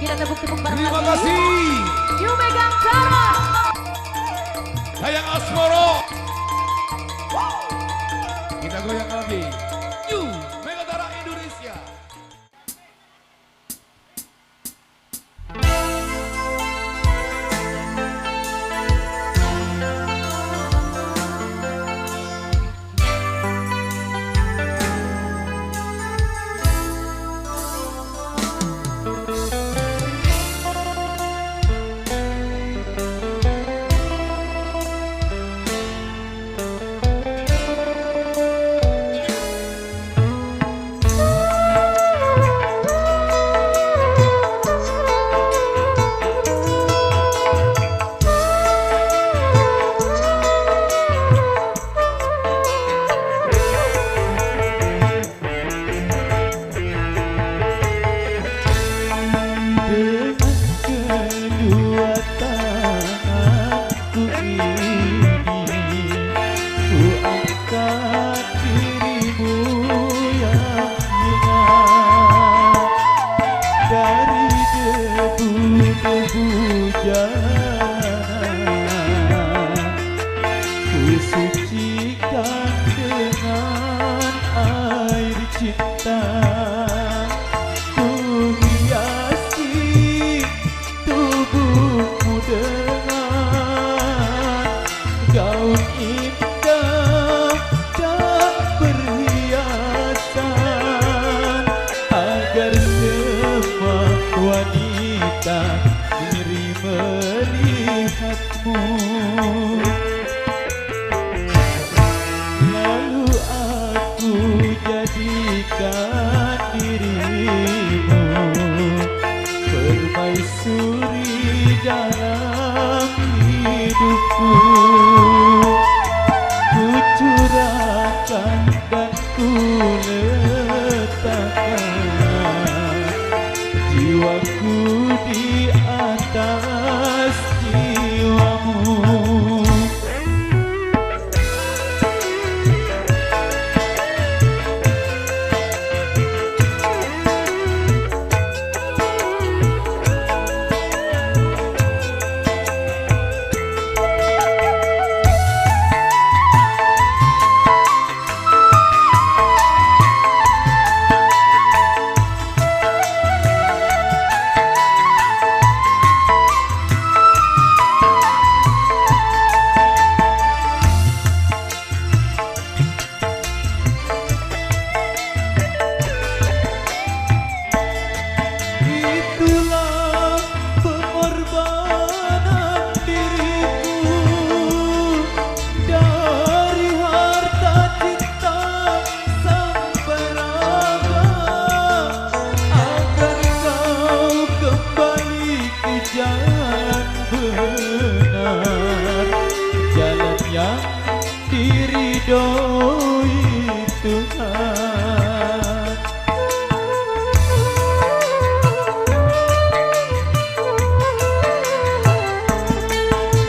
Kita tepuk-tepuk bareng Terima lagi. kasih. Yuk megang cara. Sayang Asmoro. Kita goyang lagi. Yuk, Megatara Indonesia. Sucikan dengan air cinta, ku hiasi tubuhmu dengan gaun indah dan perhiasan, agar semua wanita iri melihatmu. Jadikan dirimu permaisuri dalam hidupku, ku curahkan dan ku letakkan jiwaku di atas jiwamu. Diridhoi Tuhan,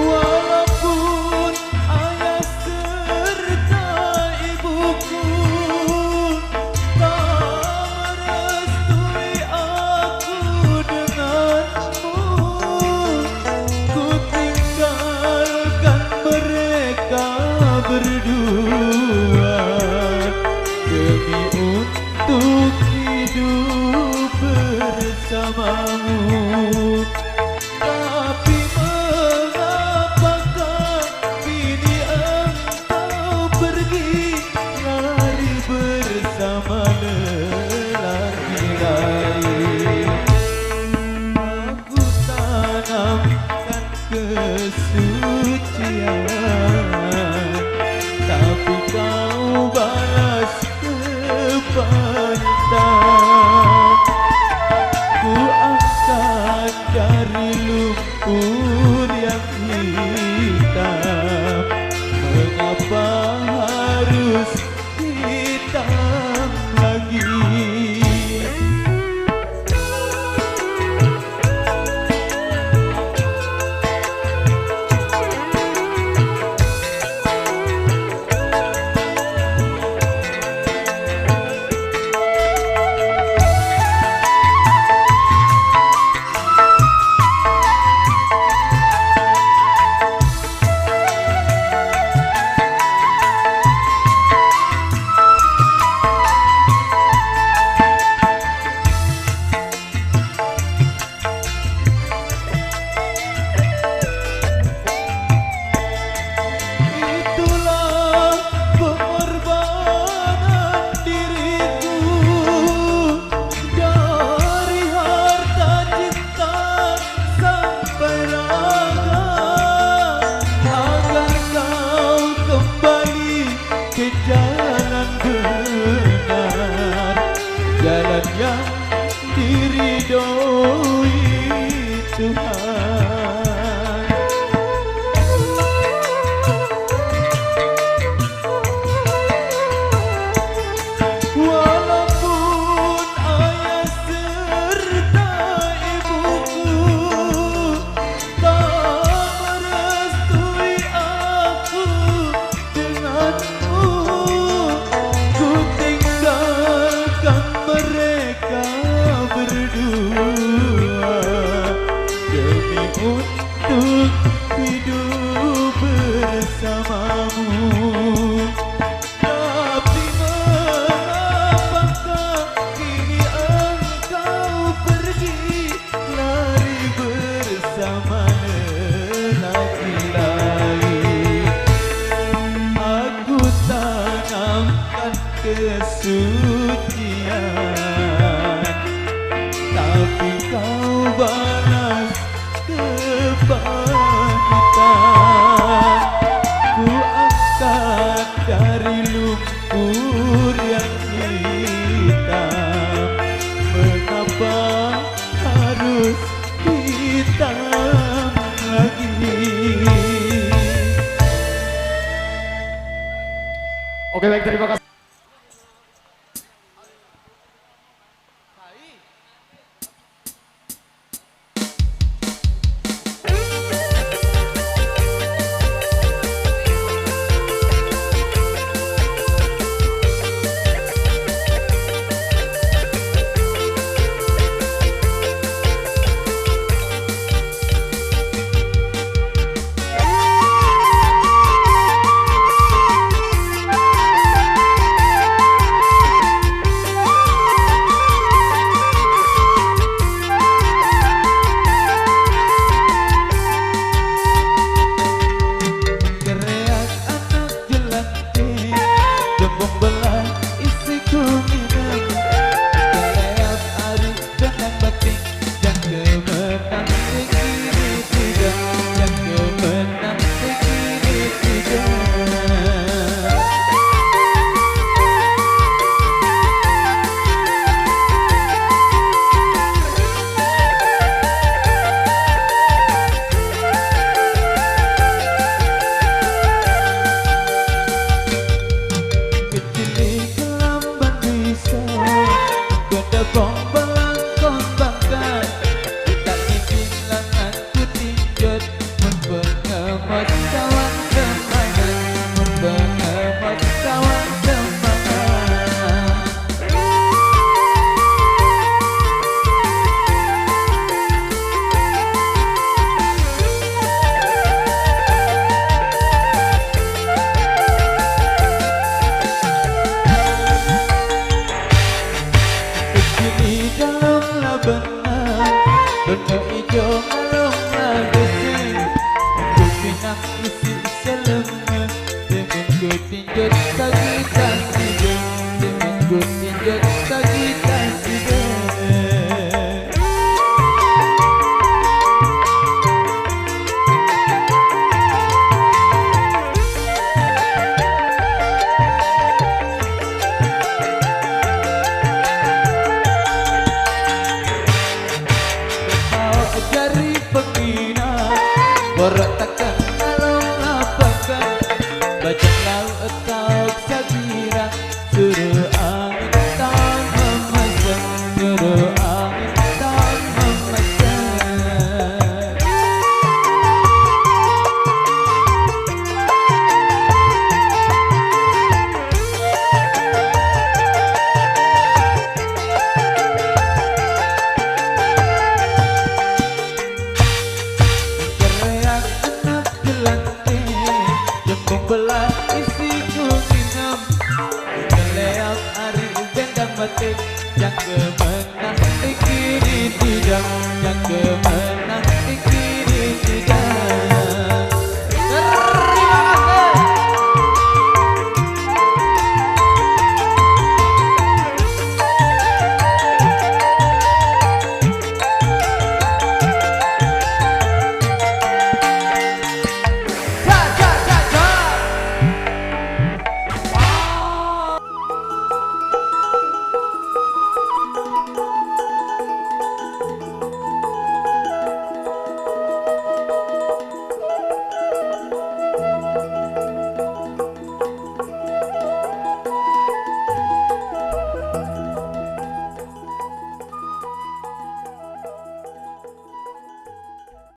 walaupun ayah serta ibuku tak merestui aku denganmu, ku tinggalkan mereka berdua demi untuk hidup bersamamu. Tapi mengapakah kini engkau pergi lari bersama lelaki lain? Aku tanamkan kesucian, tapi kau balas kepahitan. Ku angkat dari lumpur yang hitam, mengapa harus hitam lagi? Tuhan. Walaupun ayah serta ibuku tak merestui aku denganmu, ku tinggalkan mereka berdua demi untuk hidup bersamamu. Tapi mengapakah kini engkau pergi lari bersama lelaki lain? Aku tanamkan kesucian, tapi kau balas kepahitan. Ku angkat dari lumpur yang hitam, mengapa harus hitam lagi? Oke, baik, terima kasih. Bentuk hijau alung gesing, ku pinang isi selema dengan ku tinjau sagitan sidang, dengan ku tinjau sagitan sidang. Jari penggina borok takkan alung lapakan, bajak laut tauk sabira, suruh angin taun memesan, suruh angin taun memesan. Belah isi kuminam, keleap ari bendang batik, yang kemenang ikini tidak, yang kemenang